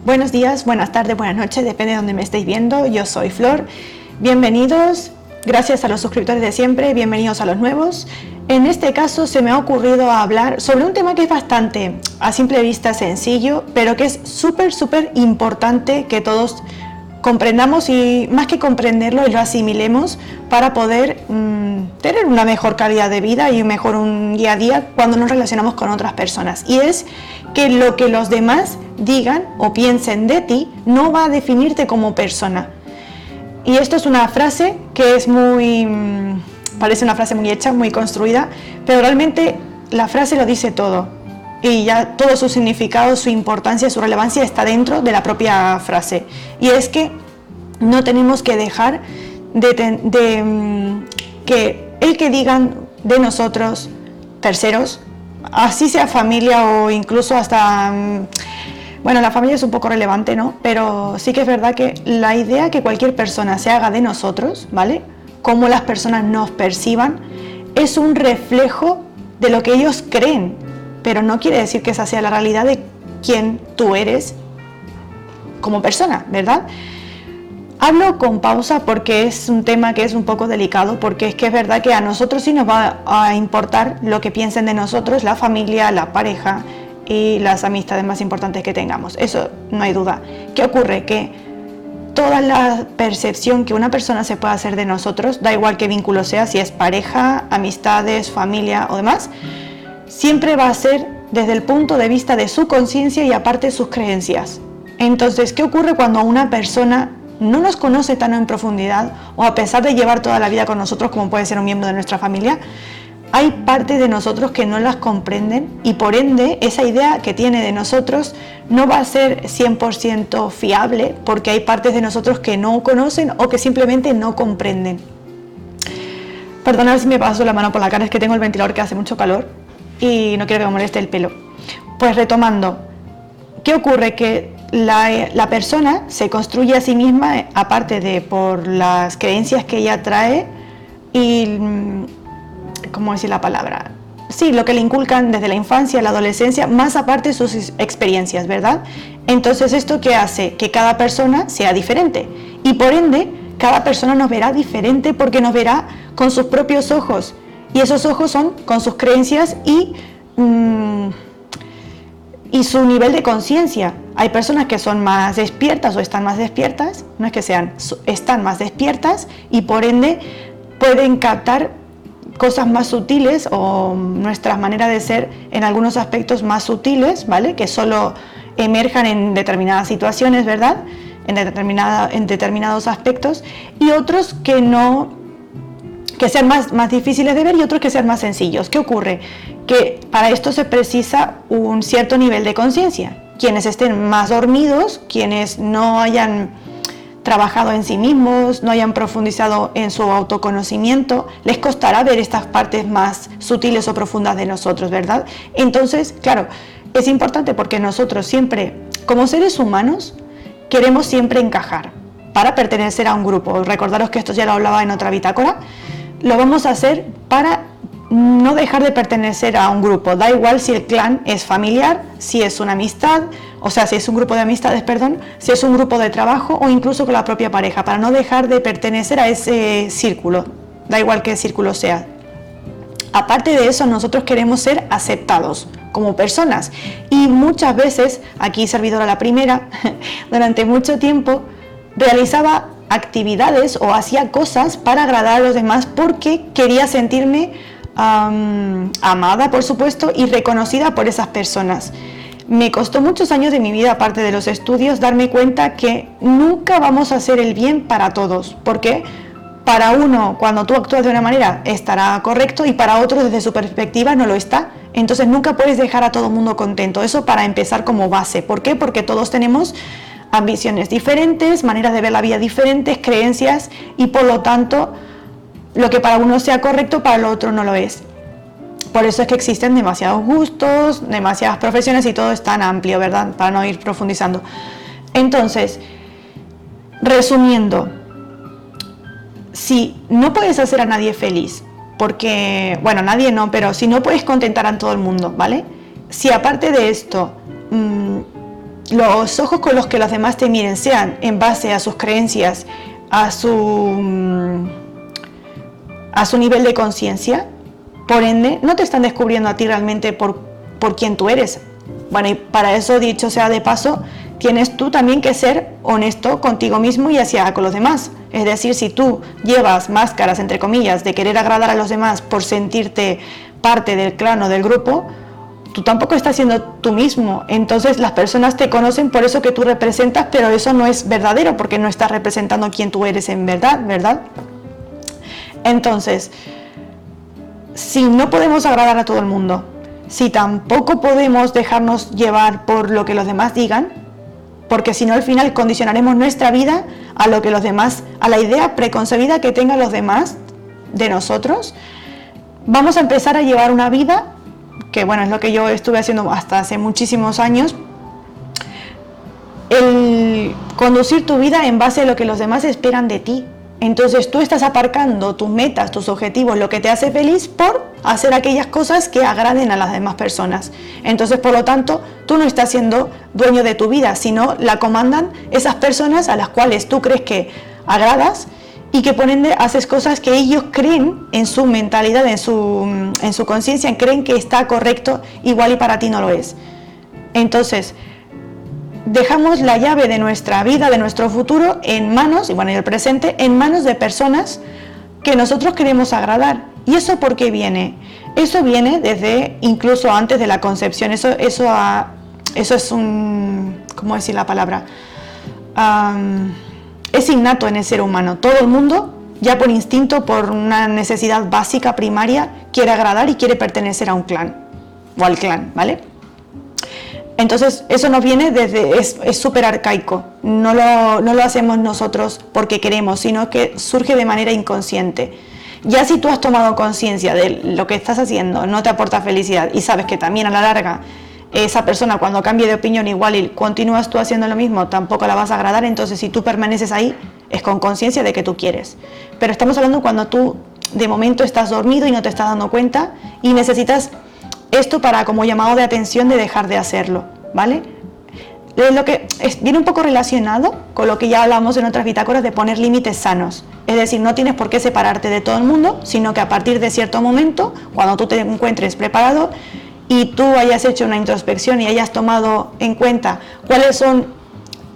Buenos días, buenas tardes, buenas noches, depende de donde me estéis viendo. Yo soy Flor. Bienvenidos, gracias a los suscriptores de siempre, bienvenidos a los nuevos. En este caso se me ha ocurrido hablar sobre un tema que es bastante, a simple vista, sencillo, pero que es súper importante que todos comprendamos y más que comprenderlo y lo asimilemos para poder tener una mejor calidad de vida y un día a día cuando nos relacionamos con otras personas. Y es que lo que los demás digan o piensen de ti no va a definirte como persona. Y esto es una frase que es parece una frase muy hecha, muy construida, pero realmente la frase lo dice todo. Y ya todo su significado, su importancia, su relevancia está dentro de la propia frase. Y es que no tenemos que dejar que el que digan de nosotros terceros, así sea familia o incluso hasta... Bueno, la familia es un poco relevante, ¿no? Pero sí que es verdad que la idea que cualquier persona se haga de nosotros, ¿vale? Cómo las personas nos perciban, es un reflejo de lo que ellos creen, pero no quiere decir que esa sea la realidad de quién tú eres como persona, ¿verdad? Hablo con pausa porque es un tema que es un poco delicado, porque es que es verdad que a nosotros sí nos va a importar lo que piensen de nosotros, la familia, la pareja y las amistades más importantes que tengamos, eso no hay duda. ¿Qué ocurre? Que toda la percepción que una persona se pueda hacer de nosotros, da igual qué vínculo sea, si es pareja, amistades, familia o demás, siempre va a ser desde el punto de vista de su conciencia y aparte sus creencias. Entonces, ¿qué ocurre cuando una persona no nos conoce tan en profundidad o a pesar de llevar toda la vida con nosotros, como puede ser un miembro de nuestra familia, hay partes de nosotros que no las comprenden y por ende esa idea que tiene de nosotros no va a ser 100% fiable porque hay partes de nosotros que no conocen o que simplemente no comprenden. Perdonad si me paso la mano por la cara, es que tengo el ventilador que hace mucho calor y no quiero que me moleste el pelo. Pues retomando, ¿qué ocurre? Que la persona se construye a sí misma, aparte de por las creencias que ella trae y... ¿cómo decir la palabra? Sí, lo que le inculcan desde la infancia, la adolescencia, más aparte sus experiencias, ¿verdad? Entonces, ¿esto qué hace? Que cada persona sea diferente y por ende, cada persona nos verá diferente porque nos verá con sus propios ojos y esos ojos son con sus creencias y su nivel de conciencia. Hay personas que son más despiertas o están más despiertas, no es que están más despiertas y por ende pueden captar cosas más sutiles o nuestras maneras de ser en algunos aspectos más sutiles, ¿vale? Que solo emerjan en determinadas situaciones, ¿verdad? En determinados aspectos y otros que sean más difíciles de ver y otros que sean más sencillos. ¿Qué ocurre? Que para esto se precisa un cierto nivel de conciencia. Quienes estén más dormidos, quienes no hayan trabajado en sí mismos, no hayan profundizado en su autoconocimiento, les costará ver estas partes más sutiles o profundas de nosotros, ¿verdad? Entonces, claro, es importante porque nosotros siempre, como seres humanos, queremos siempre encajar para pertenecer a un grupo. Recordaros que esto ya lo hablaba en otra bitácora. Lo vamos a hacer para no dejar de pertenecer a un grupo. Da igual si el clan es familiar, si es una amistad, o sea, si es un grupo de amistades, perdón, si es un grupo de trabajo o incluso con la propia pareja, para no dejar de pertenecer a ese círculo, da igual qué círculo sea. Aparte de eso, nosotros queremos ser aceptados como personas y muchas veces, aquí servidora la primera, durante mucho tiempo realizaba actividades o hacía cosas para agradar a los demás porque quería sentirme amada, por supuesto, y reconocida por esas personas. Me costó muchos años de mi vida, aparte de los estudios, darme cuenta que nunca vamos a hacer el bien para todos, porque para uno, cuando tú actúas de una manera, estará correcto y para otro, desde su perspectiva, no lo está. Entonces nunca puedes dejar a todo el mundo contento. Eso para empezar como base. ¿Por qué? Porque todos tenemos ambiciones diferentes, maneras de ver la vida diferentes, creencias y por lo tanto lo que para uno sea correcto para el otro no lo es. Por eso es que existen demasiados gustos, demasiadas profesiones y todo es tan amplio, ¿verdad? Para no ir profundizando. Entonces, resumiendo, si no puedes hacer a nadie feliz, porque, bueno, nadie no, pero si no puedes contentar a todo el mundo, ¿vale? Si aparte de esto los ojos con los que los demás te miren sean en base a sus creencias, a su nivel de conciencia, por ende, no te están descubriendo a ti realmente por quién tú eres. Bueno, y para eso, dicho sea de paso, tienes tú también que ser honesto contigo mismo y hacia con los demás. Es decir, si tú llevas máscaras, entre comillas, de querer agradar a los demás por sentirte parte del clan o del grupo, tú tampoco estás siendo tú mismo. Entonces las personas te conocen por eso que tú representas, pero eso no es verdadero porque no estás representando quién tú eres en verdad, ¿verdad? Entonces, si no podemos agradar a todo el mundo, si tampoco podemos dejarnos llevar por lo que los demás digan, porque si no al final condicionaremos nuestra vida a lo que los demás, a la idea preconcebida que tengan los demás de nosotros, vamos a empezar a llevar una vida, que bueno, es lo que yo estuve haciendo hasta hace muchísimos años, el conducir tu vida en base a lo que los demás esperan de ti. Entonces tú estás aparcando tus metas, tus objetivos, lo que te hace feliz por hacer aquellas cosas que agraden a las demás personas. Entonces, por lo tanto, tú no estás siendo dueño de tu vida, sino la comandan esas personas a las cuales tú crees que agradas y que por ende haces cosas que ellos creen en su mentalidad, en su conciencia, creen que está correcto, igual y para ti no lo es. Entonces, dejamos la llave de nuestra vida, de nuestro futuro, en manos, y bueno, y el presente, en manos de personas que nosotros queremos agradar. ¿Y eso por qué viene? Eso viene desde incluso antes de la concepción. Eso es un... ¿cómo decir la palabra? Es innato en el ser humano. Todo el mundo, ya por instinto, por una necesidad básica, primaria, quiere agradar y quiere pertenecer a un clan, o al clan, ¿vale? Entonces, eso nos viene desde, es súper arcaico, no lo hacemos nosotros porque queremos, sino que surge de manera inconsciente. Ya si tú has tomado conciencia de lo que estás haciendo, no te aporta felicidad y sabes que también a la larga esa persona cuando cambie de opinión igual y continúas tú haciendo lo mismo, tampoco la vas a agradar, entonces si tú permaneces ahí es con conciencia de que tú quieres. Pero estamos hablando cuando tú de momento estás dormido y no te estás dando cuenta y necesitas esto para como llamado de atención de dejar de hacerlo, ¿vale? Viene un poco relacionado con lo que ya hablamos en otras bitácoras de poner límites sanos. Es decir, no tienes por qué separarte de todo el mundo, sino que a partir de cierto momento, cuando tú te encuentres preparado y tú hayas hecho una introspección y hayas tomado en cuenta cuáles son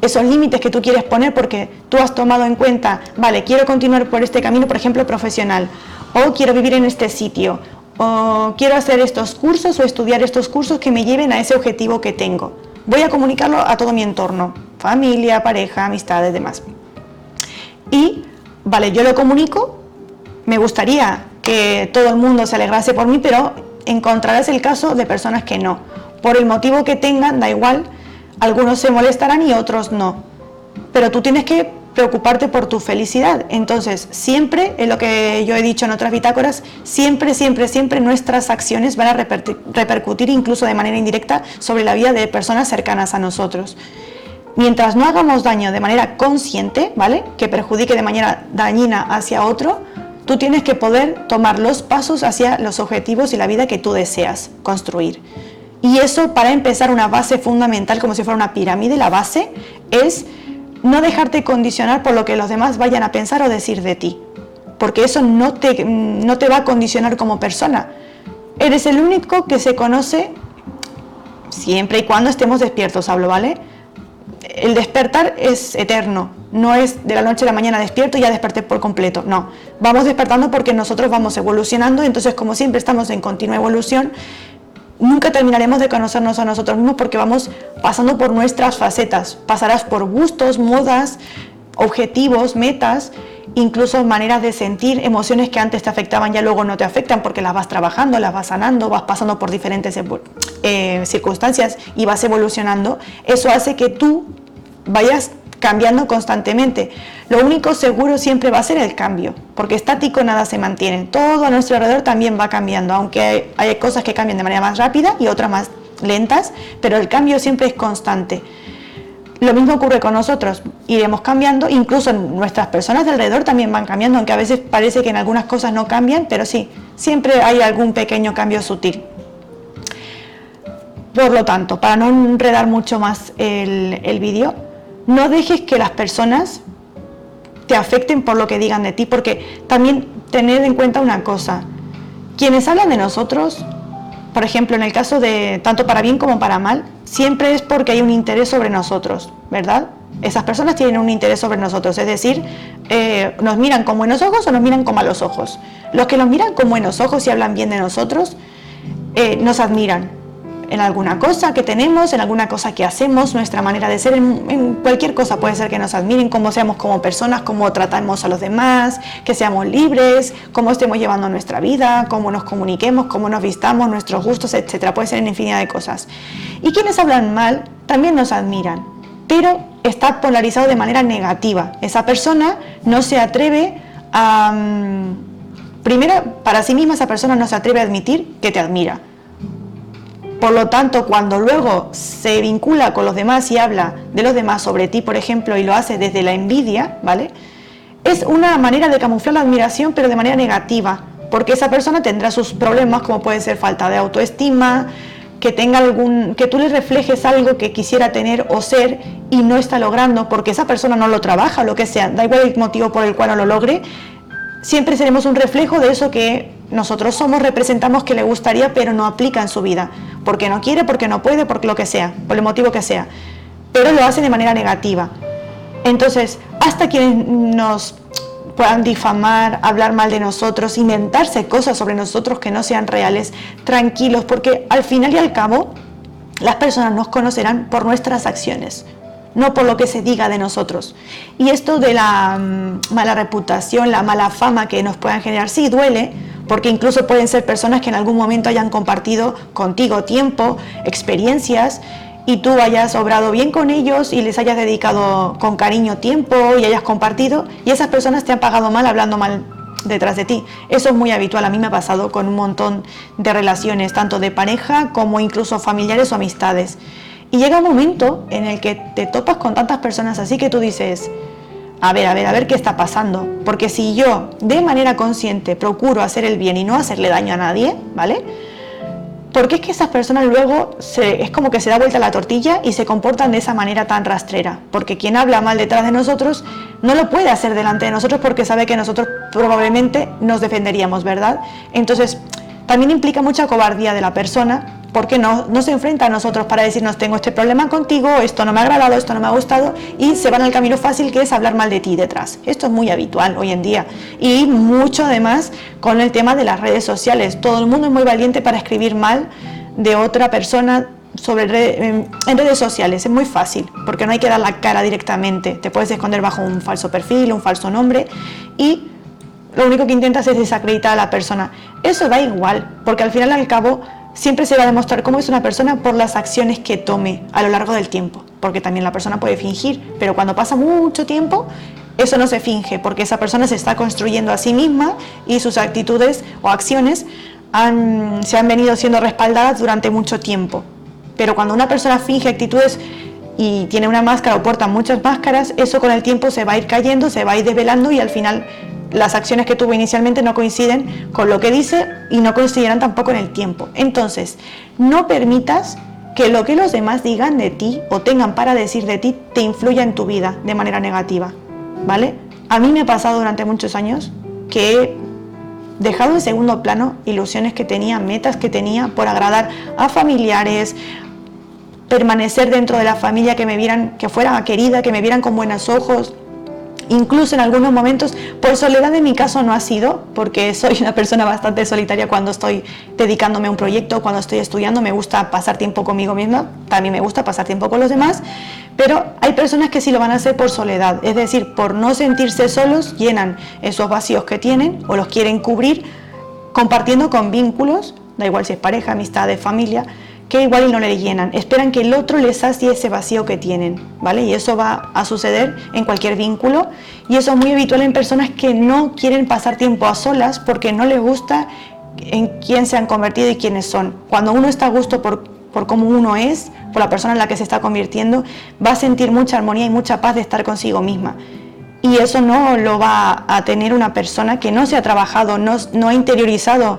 esos límites que tú quieres poner, porque tú has tomado en cuenta, vale, quiero continuar por este camino, por ejemplo, profesional, o quiero vivir en este sitio, o quiero hacer estos cursos o estudiar estos cursos que me lleven a ese objetivo que tengo. Voy a comunicarlo a todo mi entorno, familia, pareja, amistades, demás. Y, vale, yo lo comunico, me gustaría que todo el mundo se alegrase por mí, pero encontrarás el caso de personas que no. Por el motivo que tengan, da igual, algunos se molestarán y otros no. Pero tú tienes que preocuparte por tu felicidad. Entonces, siempre, es lo que yo he dicho en otras bitácoras, siempre nuestras acciones van a repercutir incluso de manera indirecta sobre la vida de personas cercanas a nosotros. Mientras no hagamos daño de manera consciente, ¿vale?, que perjudique de manera dañina hacia otro, tú tienes que poder tomar los pasos hacia los objetivos y la vida que tú deseas construir. Y eso, para empezar, una base fundamental, como si fuera una pirámide, la base es no dejarte condicionar por lo que los demás vayan a pensar o decir de ti, porque eso no te va a condicionar como persona. Eres el único que se conoce siempre y cuando estemos despiertos, hablo, ¿vale? El despertar es eterno, no es de la noche a la mañana despierto y ya desperté por completo, no. Vamos despertando porque nosotros vamos evolucionando, entonces como siempre estamos en continua evolución, nunca terminaremos de conocernos a nosotros mismos porque vamos pasando por nuestras facetas. Pasarás por gustos, modas, objetivos, metas, incluso maneras de sentir, emociones que antes te afectaban ya luego no te afectan porque las vas trabajando, las vas sanando, vas pasando por diferentes circunstancias y vas evolucionando. Eso hace que tú vayas cambiando constantemente. Lo único seguro siempre va a ser el cambio, porque estático nada se mantiene. Todo a nuestro alrededor también va cambiando, aunque hay cosas que cambian de manera más rápida y otras más lentas, pero el cambio siempre es constante. Lo mismo ocurre con nosotros, iremos cambiando, incluso nuestras personas de alrededor también van cambiando, aunque a veces parece que en algunas cosas no cambian, pero sí, siempre hay algún pequeño cambio sutil. Por lo tanto, para no enredar mucho más el vídeo, no dejes que las personas te afecten por lo que digan de ti, porque también tened en cuenta una cosa: quienes hablan de nosotros, por ejemplo, en el caso de tanto para bien como para mal, siempre es porque hay un interés sobre nosotros, ¿verdad? Esas personas tienen un interés sobre nosotros, es decir, nos miran con buenos ojos o nos miran con malos ojos. Los que nos miran con buenos ojos y hablan bien de nosotros, nos admiran en alguna cosa que tenemos, en alguna cosa que hacemos, nuestra manera de ser, en cualquier cosa puede ser que nos admiren, cómo seamos como personas, cómo tratamos a los demás, que seamos libres, cómo estemos llevando nuestra vida, cómo nos comuniquemos, cómo nos vistamos, nuestros gustos, etcétera. Puede ser en infinidad de cosas. Y quienes hablan mal también nos admiran, pero está polarizado de manera negativa. Esa persona no se atreve a... primero, para sí misma esa persona no se atreve a admitir que te admira. Por lo tanto, cuando luego se vincula con los demás y habla de los demás sobre ti, por ejemplo, y lo hace desde la envidia, ¿vale? Es una manera de camuflar la admiración, pero de manera negativa, porque esa persona tendrá sus problemas, como puede ser falta de autoestima, que tú le reflejes algo que quisiera tener o ser y no está logrando, porque esa persona no lo trabaja, lo que sea, da igual el motivo por el cual no lo logre, siempre seremos un reflejo de eso que nosotros somos, representamos, que le gustaría, pero no aplica en su vida, porque no quiere, porque no puede, por lo que sea, por el motivo que sea, pero lo hace de manera negativa. Entonces, hasta quienes nos puedan difamar, hablar mal de nosotros, inventarse cosas sobre nosotros que no sean reales, tranquilos, porque al final y al cabo, las personas nos conocerán por nuestras acciones, no por lo que se diga de nosotros. Y esto de la mala reputación, la mala fama que nos puedan generar, sí duele, porque incluso pueden ser personas que en algún momento hayan compartido contigo tiempo, experiencias, y tú hayas obrado bien con ellos y les hayas dedicado con cariño tiempo y hayas compartido, y esas personas te han pagado mal hablando mal detrás de ti. Eso es muy habitual, a mí me ha pasado con un montón de relaciones, tanto de pareja como incluso familiares o amistades. Y llega un momento en el que te topas con tantas personas así que tú dices, a ver qué está pasando, porque si yo de manera consciente procuro hacer el bien y no hacerle daño a nadie, ¿vale? Porque es que esas personas luego es como que se da vuelta la tortilla y se comportan de esa manera tan rastrera, porque quien habla mal detrás de nosotros no lo puede hacer delante de nosotros porque sabe que nosotros probablemente nos defenderíamos, ¿verdad? Entonces también implica mucha cobardía de la persona, porque no se enfrenta a nosotros para decirnos tengo este problema contigo, esto no me ha agradado, esto no me ha gustado, y se van al camino fácil que es hablar mal de ti detrás. Esto es muy habitual hoy en día y mucho además con el tema de las redes sociales. Todo el mundo es muy valiente para escribir mal de otra persona en redes sociales. Es muy fácil porque no hay que dar la cara directamente, te puedes esconder bajo un falso perfil, un falso nombre, y lo único que intentas es desacreditar a la persona. Eso da igual, porque al final y al cabo siempre se va a demostrar cómo es una persona por las acciones que tome a lo largo del tiempo, porque también la persona puede fingir, pero cuando pasa mucho tiempo, eso no se finge, porque esa persona se está construyendo a sí misma y sus actitudes o acciones se han venido siendo respaldadas durante mucho tiempo. Pero cuando una persona finge actitudes y tiene una máscara o porta muchas máscaras, eso con el tiempo se va a ir cayendo, se va a ir desvelando y al final las acciones que tuvo inicialmente no coinciden con lo que dice y no coincidirán tampoco en el tiempo. Entonces, no permitas que lo que los demás digan de ti o tengan para decir de ti te influya en tu vida de manera negativa, ¿vale? A mí me ha pasado durante muchos años que he dejado en segundo plano ilusiones que tenía, metas que tenía por agradar a familiares, permanecer dentro de la familia, que me vieran, que fuera querida, que me vieran con buenos ojos. Incluso en algunos momentos, por soledad en mi caso no ha sido, porque soy una persona bastante solitaria cuando estoy dedicándome a un proyecto, cuando estoy estudiando, me gusta pasar tiempo conmigo misma, también me gusta pasar tiempo con los demás, pero hay personas que sí lo van a hacer por soledad, es decir, por no sentirse solos, llenan esos vacíos que tienen o los quieren cubrir compartiendo con vínculos, da igual si es pareja, amistad, familia, que igual y no le llenan, esperan que el otro les sacie ese vacío que tienen, ¿vale? Y eso va a suceder en cualquier vínculo, y eso es muy habitual en personas que no quieren pasar tiempo a solas porque no les gusta en quién se han convertido y quiénes son. Cuando uno está a gusto por cómo uno es, por la persona en la que se está convirtiendo, va a sentir mucha armonía y mucha paz de estar consigo misma. Y eso no lo va a tener una persona que no se ha trabajado, no ha interiorizado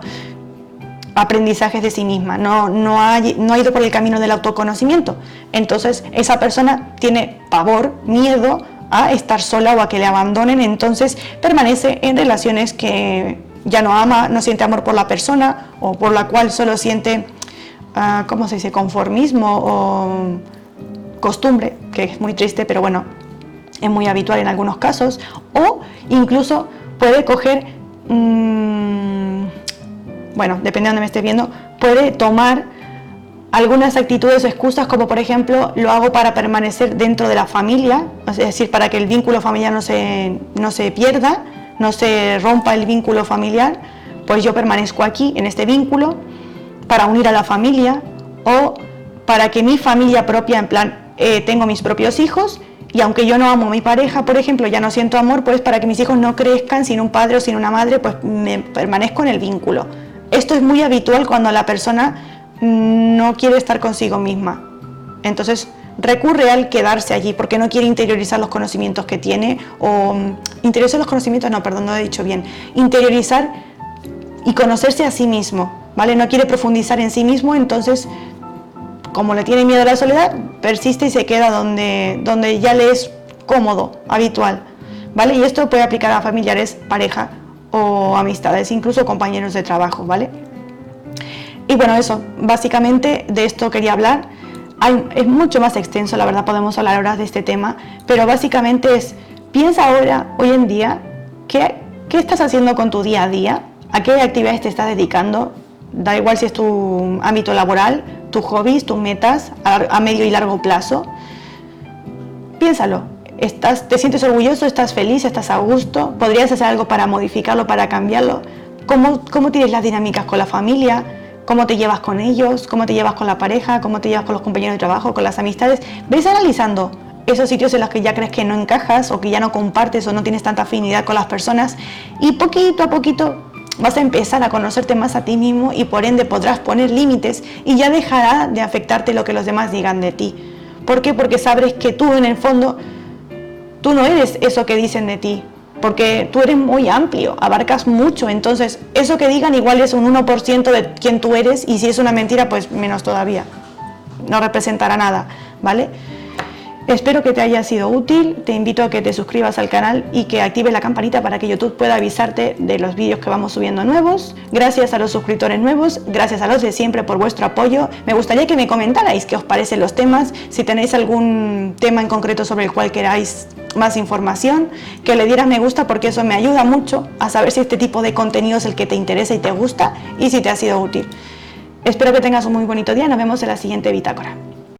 aprendizajes de sí misma, no ha ido por el camino del autoconocimiento. Entonces esa persona tiene pavor, miedo a estar sola o a que le abandonen, entonces permanece en relaciones que ya no ama, no siente amor por la persona, o por la cual solo siente, ¿cómo se dice?, conformismo o costumbre, que es muy triste, pero bueno, es muy habitual en algunos casos. O incluso puede coger, bueno, depende de donde me estés viendo, puede tomar algunas actitudes o excusas, como por ejemplo, lo hago para permanecer dentro de la familia, es decir, para que el vínculo familiar no se pierda, no se rompa el vínculo familiar, pues yo permanezco aquí en este vínculo para unir a la familia, o para que mi familia propia, en plan, tengo mis propios hijos, y aunque yo no amo a mi pareja, por ejemplo, ya no siento amor, pues para que mis hijos no crezcan sin un padre o sin una madre, pues me permanezco en el vínculo. Esto es muy habitual cuando la persona no quiere estar consigo misma. Entonces recurre al quedarse allí porque no quiere interiorizar los conocimientos que tiene, o interiorizar los conocimientos, no, perdón, no lo he dicho bien, interiorizar y conocerse a sí mismo, ¿vale? No quiere profundizar en sí mismo, entonces, como le tiene miedo a la soledad, persiste y se queda donde ya le es cómodo, habitual, ¿vale? Y esto puede aplicar a familiares, pareja o amistades, incluso compañeros de trabajo, ¿vale? Y bueno, eso, básicamente de esto quería hablar. Es mucho más extenso, la verdad, podemos hablar horas de este tema, pero básicamente es, piensa ahora, hoy en día, ¿qué estás haciendo con tu día a día? ¿A qué actividades te estás dedicando? Da igual si es tu ámbito laboral, tus hobbies, tus metas a medio y largo plazo. Piénsalo. ¿Te sientes orgulloso? ¿Estás feliz? ¿Estás a gusto? ¿Podrías hacer algo para modificarlo, para cambiarlo? ¿Cómo tienes las dinámicas con la familia? ¿Cómo te llevas con ellos? ¿Cómo te llevas con la pareja? ¿Cómo te llevas con los compañeros de trabajo? ¿Con las amistades? Ves analizando esos sitios en los que ya crees que no encajas, o que ya no compartes, o no tienes tanta afinidad con las personas, y poquito a poquito vas a empezar a conocerte más a ti mismo, y por ende podrás poner límites y ya dejará de afectarte lo que los demás digan de ti. ¿Por qué? Porque sabes que tú, en el fondo, tú no eres eso que dicen de ti, porque tú eres muy amplio, abarcas mucho, entonces eso que digan igual es un 1% de quién tú eres, y si es una mentira, pues menos todavía, no representará nada, ¿vale? Espero que te haya sido útil, te invito a que te suscribas al canal y que actives la campanita para que YouTube pueda avisarte de los vídeos que vamos subiendo nuevos. Gracias a los suscriptores nuevos, gracias a los de siempre por vuestro apoyo. Me gustaría que me comentarais qué os parecen los temas, si tenéis algún tema en concreto sobre el cual queráis más información, que le dieras me gusta, porque eso me ayuda mucho a saber si este tipo de contenido es el que te interesa y te gusta, y si te ha sido útil. Espero que tengas un muy bonito día, nos vemos en la siguiente bitácora.